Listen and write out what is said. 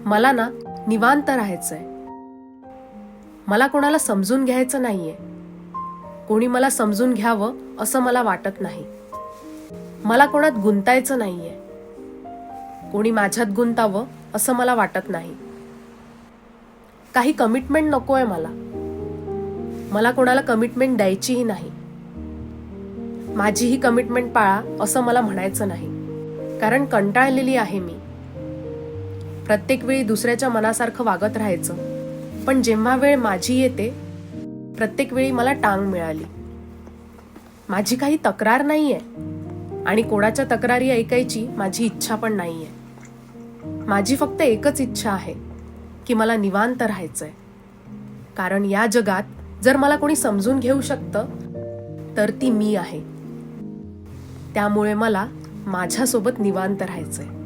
मला ना निवांत राहायचंय. मला कोणाला समजून घ्यायचं नाहीये. कोणी मला समजून घ्यावं असं मला वाटत नाही. मला कोणात गुंतायचं नाहीये. कोणी माझ्यात गुंतावं असं मला वाटत नाही. काही कमिटमेंट नकोय मला. मला कोणाला कमिटमेंट द्यायचीही नाही. माझीही कमिटमेंट पाळा असं मला म्हणायचं नाही, कारण कंटाळलेली आहे मी. प्रत्येक वेळी दुसऱ्याच्या मनासारखं वागत राहायचं, पण जेव्हा वेळ माझी येते प्रत्येक वेळी मला टांग मिळाली. माझी काही तक्रार नाहीये आणि कोणाच्या तक्रारी ऐकायची माझी इच्छा पण नाहीये. माझी फक्त एकच इच्छा आहे की मला निवांत राहायचंय, कारण या जगात जर मला कोणी समजून घेऊ शकतं तर ती मी आहे. त्यामुळे मला माझ्यासोबत निवांत राहायचंय.